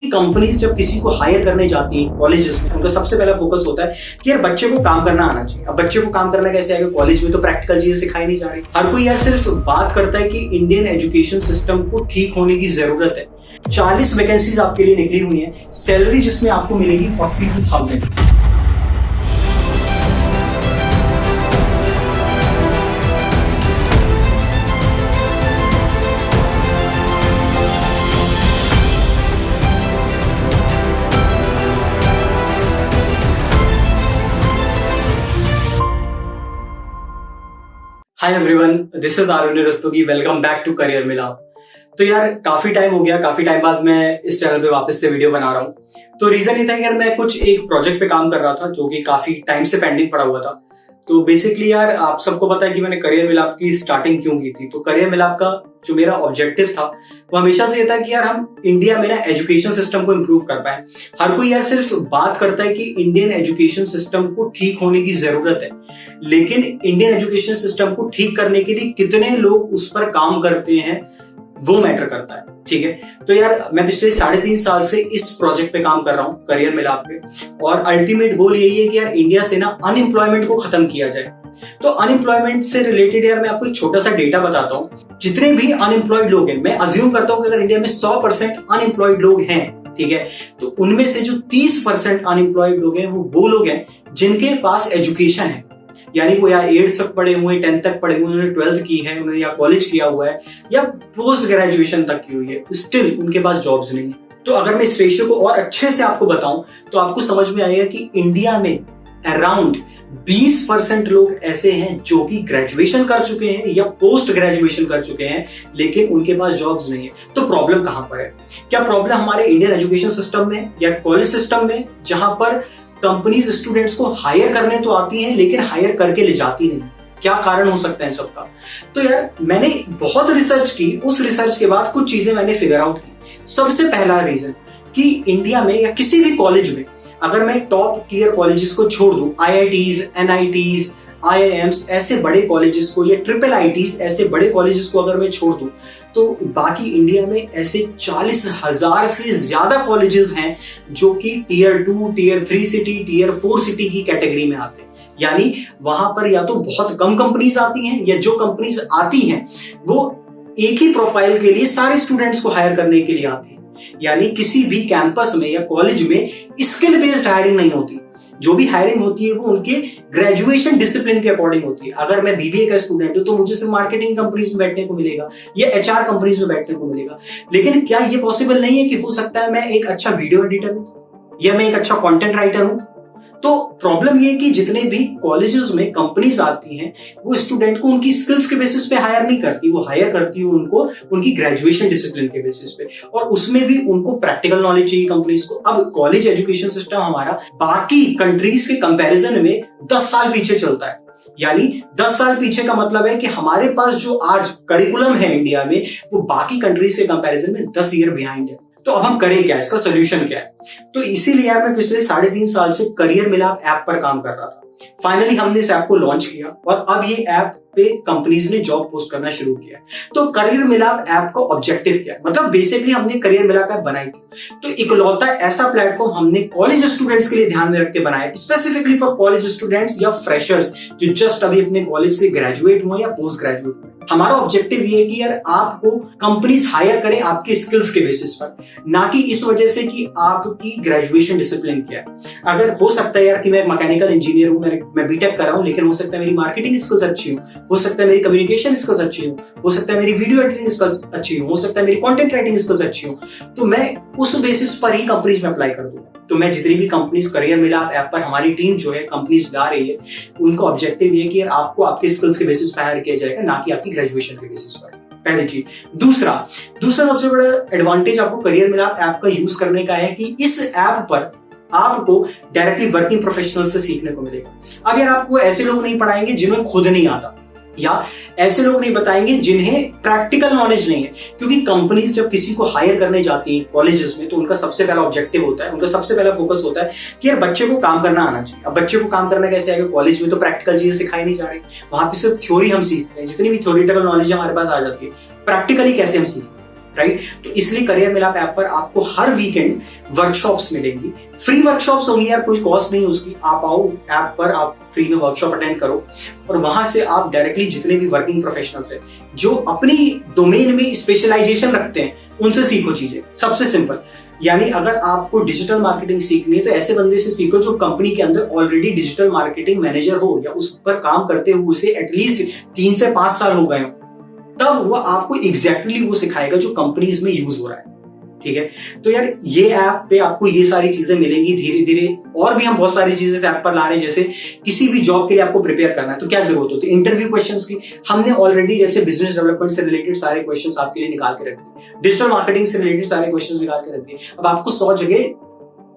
Companies जब किसी को हायर करने जाती हैं कॉलेजेस में, उनका सबसे पहला फोकस होता है कि यार बच्चे को काम करना आना चाहिए। अब बच्चे को काम करना कैसे आएगा? कॉलेज में तो प्रैक्टिकल चीजें सिखाई नहीं जा रही। हर कोई यार सिर्फ बात करता है कि इंडियन एजुकेशन सिस्टम को ठीक होने की जरूरत है। 40 वैकेंसीज आपके लिए निकली हुई है, सैलरी जिसमें आपको मिलेगी 42,000। Hi everyone, this is Arun Rastogi. Welcome back to career Milap. तो यार काफी टाइम हो गया, काफी टाइम बाद मैं इस चैनल पे वापस से वीडियो बना रहा हूँ। तो रीजन ये था कि यार मैं कुछ एक प्रोजेक्ट पे काम कर रहा था जो कि काफी टाइम से पेंडिंग पड़ा हुआ था। तो बेसिकली यार आप सबको पता है कि मैंने करियर मिलाप की स्टार्टिंग क्यों की थी। तो करियर मिलाप का जो मेरा ऑब्जेक्टिव था वो हमेशा से ये था कि यार हम इंडिया में ना एजुकेशन सिस्टम को इम्प्रूव कर पाए। हर कोई यार सिर्फ बात करता है कि इंडियन एजुकेशन सिस्टम को ठीक होने की जरूरत है, लेकिन इंडियन एजुकेशन सिस्टम को ठीक करने के लिए कितने लोग उस पर काम करते हैं वो मैटर करता है। ठीक है, तो यार मैं पिछले 3.5 साल से इस प्रोजेक्ट पे काम कर रहा हूँ करियर मिलाप पे, और अल्टीमेट गोल यही है कि यार इंडिया से ना अनएम्प्लॉयमेंट को खत्म किया जाए। तो अनएम्प्लॉयमेंट से रिलेटेड यार मैं आपको एक छोटा सा डेटा बताता हूँ। जितने भी अनएम्प्लॉयड लोग हैं, मैं अज्यूम करता हूँ कि अगर इंडिया में 100% अनएम्प्लॉयड लोग हैं, ठीक है, तो उनमें से जो 30% अनएम्प्लॉयड लोग हैं वो लोग हैं जिनके पास एजुकेशन है। यानी वो या 8th तक पढ़े हुए, 10th तक पढ़े हुए, उन्होंने 12th की है, उन्होंने या कॉलेज किया हुआ है या पोस्ट ग्रेजुएशन तक की हुई है, स्टिल उनके पास जॉब्स नहीं है। तो अगर मैं इस रेशियो को और अच्छे से आपको बताऊं तो आपको समझ में आएगा कि इंडिया में अराउंड 20% लोग ऐसे हैं जो कि ग्रेजुएशन कर चुके हैं या पोस्ट ग्रेजुएशन कर चुके हैं, लेकिन उनके पास जॉब्स नहीं है। तो प्रॉब्लम कहां पर है? क्या प्रॉब्लम हमारे इंडियन एजुकेशन सिस्टम में या कॉलेज सिस्टम में, जहां पर कंपनीज स्टूडेंट्स को हायर करने तो आती हैं लेकिन हायर करके ले जाती नहीं? क्या कारण हो सकता है सबका? तो यार मैंने बहुत रिसर्च की, उस रिसर्च के बाद कुछ चीजें मैंने फिगर आउट की। सबसे पहला रीजन कि इंडिया में या किसी भी कॉलेज में, अगर मैं टॉप टियर कॉलेजेस को छोड़ दूं, IITs, NITs, IIMs ऐसे बड़े कॉलेजेस को, या ट्रिपल IITs ऐसे बड़े कॉलेजेस को अगर मैं छोड़ दूं, तो बाकी इंडिया में ऐसे 40,000 से ज्यादा कॉलेजेस हैं जो कि tier 2, tier 3 city, tier 4 city की कैटेगरी में आते हैं। यानी वहां पर या तो बहुत कम कंपनीज आती हैं, या जो कंपनीज आती हैं वो एक ही प्रोफाइल के लिए सारे स्टूडेंट्स को हायर करने के लिए आती हैं। यानी किसी भी कैंपस में या कॉलेज में स्किल बेस्ड हायरिंग नहीं होती। जो भी हायरिंग होती है वो उनके ग्रेजुएशन डिसिप्लिन के अकॉर्डिंग होती है। अगर मैं BBA का स्टूडेंट हूं तो मुझे सिर्फ मार्केटिंग कंपनीज में बैठने को मिलेगा या HR कंपनीज में बैठने को मिलेगा। लेकिन क्या ये पॉसिबल नहीं है कि हो सकता है मैं एक अच्छा वीडियो एडिटर हूं या मैं एक अच्छा कंटेंट राइटर हूं? तो प्रॉब्लम ये है कि जितने भी कॉलेजेस में कंपनीज आती हैं वो स्टूडेंट को उनकी स्किल्स के बेसिस पे हायर नहीं करती, वो हायर करती है उनको उनकी ग्रेजुएशन डिसिप्लिन के बेसिस पे, और उसमें भी उनको प्रैक्टिकल नॉलेज चाहिए कंपनीज को। अब कॉलेज एजुकेशन सिस्टम हमारा बाकी कंट्रीज के कंपैरिजन में 10 साल पीछे चलता है। यानी 10 साल पीछे का मतलब है कि हमारे पास जो आज करिकुलम है इंडिया में वो बाकी कंट्रीज के कंपैरिजन में 10 ईयर बिहाइंड है। तो अब हम करें क्या? इसका सोल्यूशन क्या है? तो इसीलिए यार मैं पिछले 3.5 साल से करियर मिलाप ऐप पर काम कर रहा था। फाइनली हमने इस ऐप को लॉन्च किया और अब ये ऐप पे कंपनीज ने जॉब पोस्ट करना शुरू किया। तो करियर मिलाप ऐप का ऑब्जेक्टिव क्या है? मतलब बेसिकली हमने करियर मिलाप ऐप बनाई थी तो इकलौता ऐसा प्लेटफॉर्म हमने कॉलेज स्टूडेंट्स के लिए ध्यान में रख के बनाया, स्पेसिफिकली फॉर कॉलेज स्टूडेंट्स या फ्रेशर्स जो जस्ट अभी अपने कॉलेज से ग्रेजुएट हुए या पोस्ट ग्रेजुएट हुए। हमारा ऑब्जेक्टिव ये है कि यार आपको कंपनीज हायर करें आपके स्किल्स के बेसिस पर, ना कि इस वजह से कि आपकी ग्रेजुएशन डिसिप्लिन क्या है। अगर हो सकता है यार कि मैं मैकेनिकल इंजीनियर हूं, मैं बीटेक कर रहा हूं, लेकिन हो सकता है मेरी मार्केटिंग स्किल्स अच्छी हो सकता है मेरी कम्युनिकेशन स्किल्स अच्छी हो सकता है मेरी वीडियो एडिटिंग स्किल्स अच्छी हो सकता है मेरी कंटेंट राइटिंग स्किल्स अच्छी हो, तो मैं उस बेसिस पर ही कंपनीज में अप्लाई कर दूंगा। तो मैं जितनी भी कंपनीज करियर मिलाप ऐप पर हमारी टीम जो है कंपनीज ला रही है, उनका ऑब्जेक्टिव ये है कि यार आपको आपके स्किल्स के बेसिस पर हायर किया जाएगा, ना कि आपकी ग्रेजुएशन के बेसिस पर। पहली चीज। दूसरा सबसे बड़ा एडवांटेज आपको करियर मिलाप ऐप का यूज करने का है कि इस ऐप पर आपको डायरेक्टली वर्किंग प्रोफेशनल से सीखने को मिलेगा। अब यार आपको ऐसे लोग नहीं पढ़ाएंगे जिन्हें खुद नहीं आता, या ऐसे लोग नहीं बताएंगे जिन्हें प्रैक्टिकल नॉलेज नहीं है। क्योंकि कंपनीज जब किसी को हायर करने जाती हैं कॉलेजेस में तो उनका सबसे पहला ऑब्जेक्टिव होता है, उनका सबसे पहला फोकस होता है कि यार बच्चे को काम करना आना चाहिए। अब बच्चे को काम करना कैसे आएगा? कॉलेज में तो प्रैक्टिकल चीजें सिखाई नहीं जा रही, वहां पे सिर्फ थ्योरी हम सीखते हैं। जितनी भी थ्योरेटिकल नॉलेज हमारे पास आ जाती है, प्रैक्टिकली कैसे हम सीखें? राइट। तो इसलिए करियर मिलाप ऐप पर आपको हर वीकेंड वर्कशॉप्स मिलेंगी, फ्री वर्कशॉप्स होंगी यार, कोई कॉस्ट नहीं उसकी। आप आओ ऐप पर, आप फ्री में वर्कशॉप अटेंड करो और वहां से आप डायरेक्टली जितने भी वर्किंग प्रोफेशनल्स हैं जो अपनी डोमेन में स्पेशलाइजेशन रखते हैं उनसे सीखो चीजें। सबसे सिंपल, यानी अगर आपको डिजिटल मार्केटिंग सीखनी है तो ऐसे बंदे से सीखो जो कंपनी के अंदर ऑलरेडी डिजिटल मार्केटिंग मैनेजर हो या उस पर काम करते हुए उसे एटलीस्ट 3 से 5 साल हो गए हो, तब वो आपको एग्जैक्टली वो सिखाएगा जो कंपनीज में यूज हो रहा है। ठीक है, तो यार ये ऐप पे आपको ये सारी चीजें मिलेंगी धीरे धीरे। और भी हम बहुत सारी चीजें इस ऐप पर ला रहे हैं, जैसे किसी भी जॉब के लिए आपको प्रिपेयर करना है तो क्या जरूरत होती है, इंटरव्यू क्वेश्चंस की हमने ऑलरेडी जैसे बिजनेस डेवलपमेंट से रिलेटेड सारे क्वेश्चंस आपके लिए निकाल के रख दिए, डिजिटल मार्केटिंग से रिलेटेड सारे क्वेश्चंस निकाल के रख दिए। अब आपको 100 जगह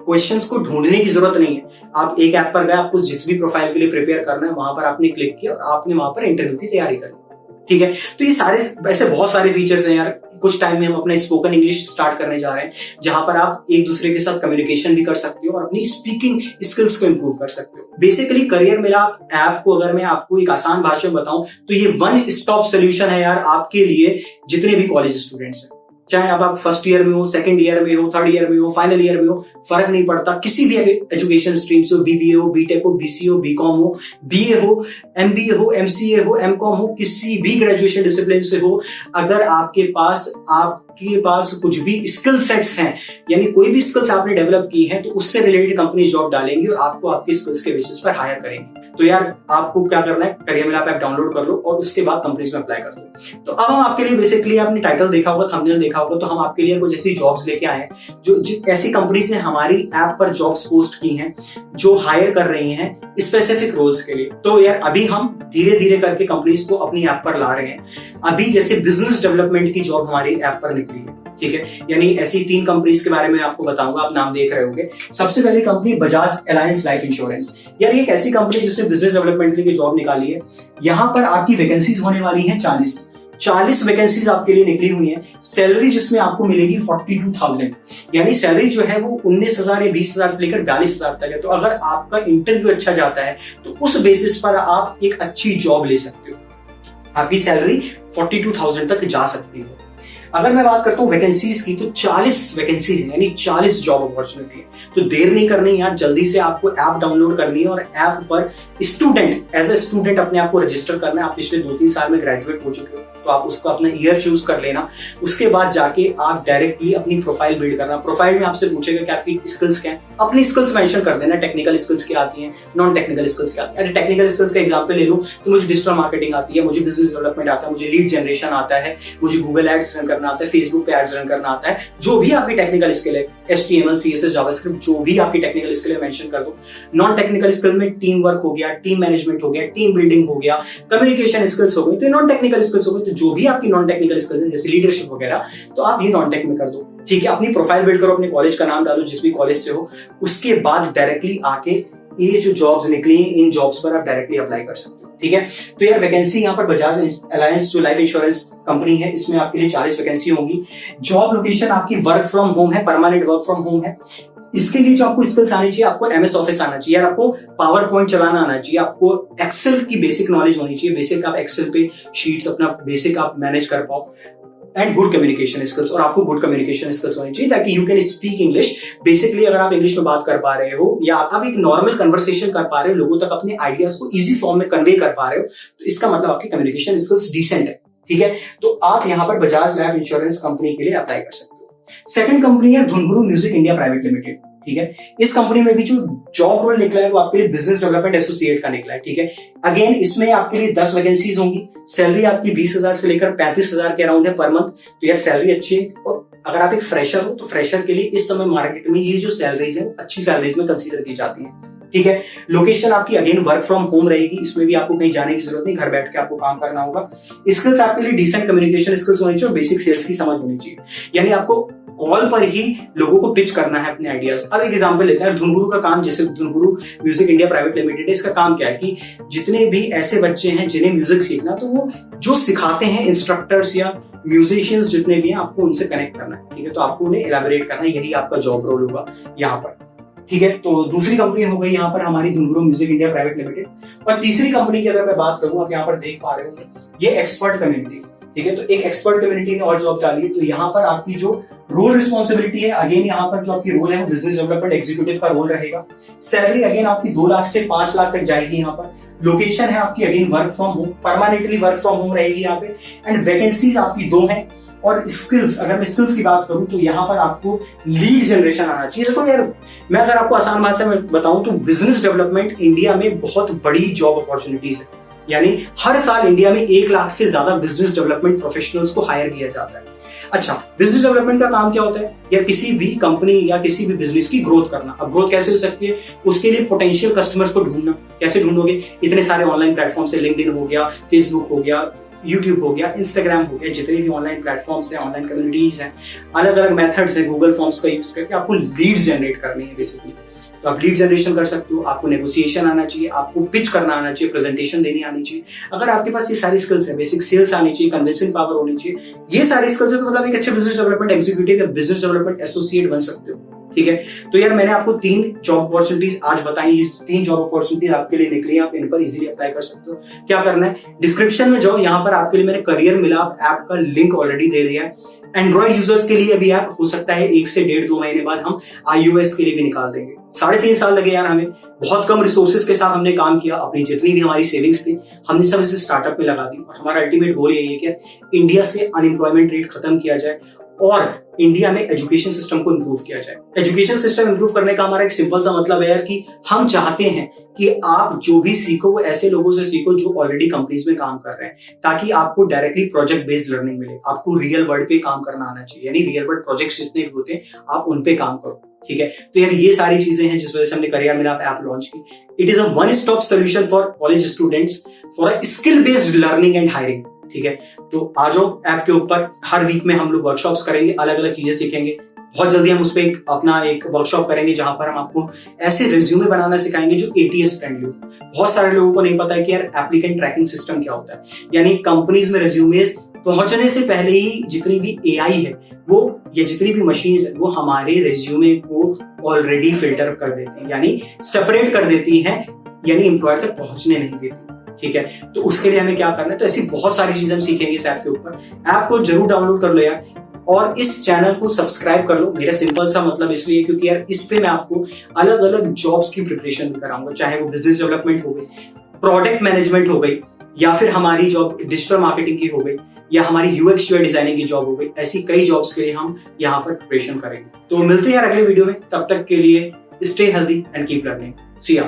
क्वेश्चंस को ढूंढने की जरूरत नहीं है, आप एक ऐप पर गए, आपको जिस भी प्रोफाइल के लिए प्रिपेयर करना है वहां पर आपने क्लिक किया और आपने वहां पर इंटरव्यू की तैयारी कर ली। ठीक है, तो ये सारे ऐसे बहुत सारे फीचर्स हैं यार। कुछ टाइम में हम अपना स्पोकन इंग्लिश स्टार्ट करने जा रहे हैं, जहां पर आप एक दूसरे के साथ कम्युनिकेशन भी कर सकते हो और अपनी स्पीकिंग स्किल्स को इंप्रूव कर सकते हो। बेसिकली करियर मिलाप ऐप को अगर मैं आपको एक आसान भाषा में बताऊं तो ये वन स्टॉप सोल्यूशन है यार आपके लिए, जितने भी कॉलेज स्टूडेंट्स हैं, चाहे अब आप फर्स्ट ईयर में हो, सेकंड ईयर में हो, थर्ड ईयर में हो, फाइनल ईयर में हो, फर्क नहीं पड़ता। किसी भी एजुकेशन स्ट्रीम से हो, बीबीए हो, बीटेक हो, बीसीए हो, बीकॉम हो, बीए हो, एमबीए हो, एमसीए हो, एमकॉम हो, किसी भी ग्रेजुएशन डिसिप्लिन से हो, अगर आपके पास कुछ भी स्किल सेट्स हैं, यानी कोई भी स्किल्स आपने डेवलप की हैं, तो उससे रिलेटेड कंपनी जॉब डालेंगी और आपको आपके स्किल्स के बेसिस पर हायर करेंगे। तो यार आपको क्या करना है, करियर मिलाप ऐप डाउनलोड कर लो और उसके बाद कंपनीज में अप्लाई कर दो। तो अब हम आपके लिए बेसिकली, आपने टाइटल देखा होगा, थंबनेल देखा होगा, तो हम आपके लिए कुछ ऐसी जॉब्स लेके आए हैं जो ऐसी कंपनीज ने हमारी ऐप पर जॉब्स पोस्ट की हैं जो हायर कर रही हैं स्पेसिफिक रोल्स के लिए। तो यार अभी हम धीरे धीरे करके कंपनीज को अपनी ऐप पर ला रहे हैं। अभी जैसे बिजनेस डेवलपमेंट की जॉब हमारी ऐप पर निकली है, ठीक है, यानी ऐसी 3 कंपनीज के बारे में आपको बताऊंगा, आप नाम देख रहे होंगे। सबसे पहली company Bajaj alliance life insurance. यार ये एक ऐसी कंपनी जिसने बिजनेस डेवलपमेंट के लिए जॉब निकाली है। यहाँ पर आपकी वैकेंसीज होने वाली हैं 40 वैकेंसीज आपके लिए निकली हुई है। सैलरी जिसमें आपको मिलेगी 42,000, यानी सैलरी जो है वो 19,000 या 20,000 से लेकर 42,000 तक है। तो अगर आपका इंटरव्यू अच्छा जाता है तो उस बेसिस पर आप एक अच्छी जॉब ले सकते हो, आपकी सैलरी 42,000 तक जा सकती है। अगर मैं बात करता हूँ वैकेंसीज की, तो 40 वैकेंसीज है, यानी 40 जॉब अपॉर्चुनिटी है। तो देर नहीं करनी यार, जल्दी से आपको ऐप डाउनलोड करनी है और ऐप पर स्टूडेंट, एज ए स्टूडेंट अपने आप को रजिस्टर करना है। आप पिछले 2-3 साल में ग्रेजुएट हो चुके हो तो आप उसको अपना ईयर चूज कर लेना। उसके बाद जाके आप डायरेक्टली अपनी प्रोफाइल बिल्ड करना। प्रोफाइल में आपसे पूछेगा कि आपकी स्किल्स क्या है, अपनी स्किल्स मेंशन कर देना। टेक्निकल स्किल्स क्या आती हैं, नॉन टेक्निकल स्किल्स क्या आती है। टेक्निकल स्किल्स का एग्जांपल ले लूं तो मुझे डिजिटल मार्केटिंग आती है, मुझे बिजनेस डेवलपमेंट आता है, मुझे लीड जनरेशन आता है, मुझे गूगल एड्स रन करना आता है, फेसबुक पे एड्स रन करना आता है। जो भी आपकी टेक्निकल स्किल है, HTML, CSS, जावास्क्रिप्ट, जो भी आपकी टेक्निकल स्किल है मेंशन कर दो। नॉन टेक्निकल स्किल में टीम वर्क हो गया, टीम मैनेजमेंट हो गया, टीम बिल्डिंग हो गया, कम्युनिकेशन स्किल्स हो गई, तो नॉन टेक्निकल स्किल्स हो गई। तो जो भी आपकी नॉन टेक्निकल स्किल्स है जैसे लीडरशिप वगैरह, तो आप ये नॉन टेक में कर दो। ठीक है, अपनी प्रोफाइल बिल्ड करो, अपने कॉलेज का नाम डालो जिस भी कॉलेज से हो। उसके बाद डायरेक्टली आके ये जो जॉब्स निकली इन जॉब्स पर आप डायरेक्टली अप्लाई कर सकते हो। ठीक है, तो यार वैकेंसी यहाँ पर बजाज अलायंस जो लाइफ इंश्योरेंस कंपनी है, इसमें आपके लिए 40 वैकेंसी होंगी। जॉब लोकेशन आपकी वर्क फ्रॉम होम है, परमानेंट वर्क फ्रॉम होम है। इसके लिए जो आपको स्किल्स आनी चाहिए, आपको MS ऑफिस आना चाहिए, यार आपको पावर पॉइंट चलाना आना चाहिए, आपको एक्सेल की बेसिक नॉलेज होनी चाहिए, बेसिक आप एक्सेल पे शीट्स अपना बेसिक आप मैनेज कर पाओ, एंड गुड कम्युनिकेशन स्किल्स। और आपको गुड कम्युनिकेशन स्किल्स होनी चाहिए ताकि you can speak English. Basically अगर आप इंग्लिश में बात कर पा रहे हो या आप एक नॉर्मल कन्वर्सेशन कर पा रहे हो, लोगों तक अपने आइडियाज को इजी फॉर्म में कन्वे कर पा रहे हो, तो इसका मतलब आपकी कम्युनिकेशन स्किल्स डिसेंट है। ठीक है, तो आप यहाँ पर बजाज लाइफ इंश्योरेंस कंपनी के लिए अप्लाई कर सकते हो। सेकंड कंपनी है धुनगुरु म्यूजिक इंडिया प्राइवेट लिमिटेड। ठीक है, इस कंपनी में भी जो जॉब रोल निकला है वो आपके लिए बिजनेस डेवलपमेंट एसोसिएट का निकला है। ठीक है, अगेन इसमें आपके लिए 10 वैकेंसीज होंगी। सैलरी आपकी 20,000 से लेकर 35,000 के अराउंड है पर मंथ। तो यार सैलरी अच्छी है, और अगर आप एक फ्रेशर हो तो फ्रेशर के लिए इस समय मार्केट में ये जो सैलरीज है अच्छी सैलरीज में कंसीडर की जाती है। ठीक है, लोकेशन आपकी अगेन वर्क फ्रॉम होम रहेगी, इसमें भी आपको कहीं जाने की जरूरत नहीं, घर बैठ के आपको काम करना होगा। स्किल्स आपके लिए डिसेंट कम्युनिकेशन स्किल्स होनी चाहिए और बेसिक सेल्स की समझ होनी चाहिए, यानी आपको कॉल पर ही लोगों को पिच करना है अपने आइडियाज। अब एक एग्जांपल लेते हैं धुनगुरु का काम, जैसे धुनगुरु म्यूजिक इंडिया प्राइवेट लिमिटेड है, इसका काम क्या है कि जितने भी ऐसे बच्चे हैं जिन्हें म्यूजिक सीखना, तो वो जो सिखाते हैं इंस्ट्रक्टर्स या म्यूजिशियंस जितने भी हैं, आपको उनसे कनेक्ट करना है। ठीक है, तो आपको उन्हें एलैबोरेट करना है, यही आपका जॉब रोल होगा यहाँ पर। ठीक है, तो दूसरी कंपनी हो गई यहाँ पर हमारी धुनगुरु म्यूजिक इंडिया प्राइवेट लिमिटेड। और तीसरी कंपनी की अगर मैं बात करूं, आप यहाँ पर देख पा रहे हो, ये एक्सपर्ट कम्युनिटी। ठीक है। तो एक एक्सपर्ट कम्युनिटी ने और जॉब डाली है। तो यहाँ पर आपकी जो रोल रिस्पॉन्सिबिलिटी है, अगेन यहाँ पर जो आपकी रोल है वो बिजनेस डेवलपमेंट एग्जीक्यूटिव का रोल रहेगा। सैलरी अगेन आपकी 2 लाख से 5 लाख तक जाएगी। यहाँ पर लोकेशन है आपकी again work from home, permanently work from home रहेगी यहाँ पे। एंड वैकेंसीज आपकी 2 हैं। और स्किल्स, अगर मैं स्किल्स की बात करूं तो यहाँ पर आपको लीड जनरेशन आना चाहिए। देखो यार, मैं अगर आपको आसान भाषा में बताऊं तो बिजनेस डेवलपमेंट इंडिया में बहुत बड़ी जॉब अपॉर्चुनिटीज है। यानी हर साल इंडिया में 1 लाख से ज्यादा बिजनेस डेवलपमेंट प्रोफेशनल्स को हायर किया जाता है। अच्छा, बिजनेस डेवलपमेंट का काम क्या होता है? या किसी भी कंपनी या किसी भी बिजनेस की ग्रोथ करना। अब ग्रोथ कैसे हो सकती है? उसके लिए पोटेंशियल कस्टमर्स को ढूंढना। कैसे ढूंढोगे? इतने सारे ऑनलाइन प्लेटफॉर्म से, लिंक्डइन हो गया, फेसबुक हो गया, यूट्यूब हो गया, इंस्टाग्राम हो गया, जितने भी ऑनलाइन प्लेटफॉर्म्स हैं, ऑनलाइन कम्युनिटीज हैं, अलग अलग मेथड्स हैं, गूगल फॉर्म्स का यूज करके आपको लीड्स जनरेट करनी है बेसिकली। तो आप लीड जनरेशन कर सकते हो, आपको नेगोशिएशन आना चाहिए, आपको पिच करना आना चाहिए, प्रेजेंटेशन देनी आनी चाहिए। अगर आपके पास ये सारी स्किल्स है, बेसिक सेल्स आनी चाहिए, कन्विंसिंग पावर होनी चाहिए, ये सारी स्किल्स है, तो मतलब एक अच्छे बिजनेस डेवलपमेंट एग्जीक्यूटिव या बिजनेस डेवलपमेंट एसोसिएट बन सकते हो। ठीक है। तो यार मैंने आपको 3 जॉब अपॉर्चुनिटीज आज बताई। ये 3 जॉब अपॉर्चुनिटीज आपके लिए निकली, आप इन पर इजीली अप्लाई कर सकते हो। क्या करना है? डिस्क्रिप्शन में जाओ, यहाँ पर आपके लिए मैंने करियर मिलाप ऐप का लिंक ऑलरेडी दे दिया है। एंड्रॉइड यूजर्स के लिए अभी ऐप हो सकता है 1 से 1.5-2 महीने बाद हम iOS के लिए भी निकाल देंगे। 3.5 साल लगे यार हमें, बहुत कम रिसोर्सेज के साथ हमने काम किया। अपनी जितनी भी हमारी सेविंग्स थी हमने सब इसे स्टार्टअप में लगा दी। और हमारा अल्टीमेट गोल यही है कि इंडिया से अनएम्प्लॉयमेंट रेट खत्म किया जाए और इंडिया में एजुकेशन सिस्टम को इंप्रूव किया जाए। एजुकेशन सिस्टम इंप्रूव करने का हमारा एक सिंपल सा मतलब है यार कि हम चाहते हैं कि आप जो भी सीखो वो ऐसे लोगों से सीखो जो ऑलरेडी कंपनीज में काम कर रहे हैं, ताकि आपको डायरेक्टली प्रोजेक्ट बेस्ड लर्निंग मिले। आपको रियल वर्ल्ड पे काम करना आना चाहिए, यानी रियल वर्ल्ड प्रोजेक्ट्स जितने भी होते हैं आप उन पे काम करो। ठीक है। तो यार ये सारी चीजें हैं जिस वजह से हमने करियर मिलाप ऐप लॉन्च की। It is a one stop solution for college students for a skill based learning and hiring. ठीक है। तो आ जाओ ऐप के ऊपर। हर वीक में हम लोग वर्कशॉप्स करेंगे, अलग अलग चीजें सीखेंगे। बहुत जल्दी हम उस पर अपना एक वर्कशॉप करेंगे जहां पर हम आपको ऐसे रिज्यूमे बनाना सिखाएंगे जो ATS फ्रेंडली हो। बहुत सारे लोगों को नहीं पता है कि यार एप्लीकेंट ट्रैकिंग सिस्टम क्या होता है। यानी कंपनीज में रिज्यूमेस पहुंचने से पहले ही जितनी भी AI है वो, या जितनी भी मशीन है वो हमारे रिज्यूमे को ऑलरेडी फिल्टर कर देती है, यानी सेपरेट कर देती है, यानी एम्प्लॉयर तक पहुंचने नहीं देती। ठीक है। तो उसके लिए हमें क्या करना है? तो ऐसी बहुत सारी चीजें हम सीखेंगे इस ऐप के ऊपर। ऐप को जरूर डाउनलोड कर लो यार, और इस चैनल को सब्सक्राइब कर लो। मेरा सिंपल सा मतलब इसलिए क्योंकि यार इस पे मैं आपको अलग अलग जॉब्स की प्रिपरेशन भी कराऊंगा, चाहे वो बिजनेस डेवलपमेंट हो गई, प्रोडक्ट मैनेजमेंट हो गई, या फिर हमारी जॉब डिजिटल मार्केटिंग की हो गई, या हमारी UX UI डिजाइनिंग की जॉब हो गई। ऐसी कई जॉब्स के लिए हम यहाँ पर प्रिपरेशन करेंगे। तो मिलते हैं यार अगले वीडियो में, तब तक के लिए stay healthy and keep learning. See you.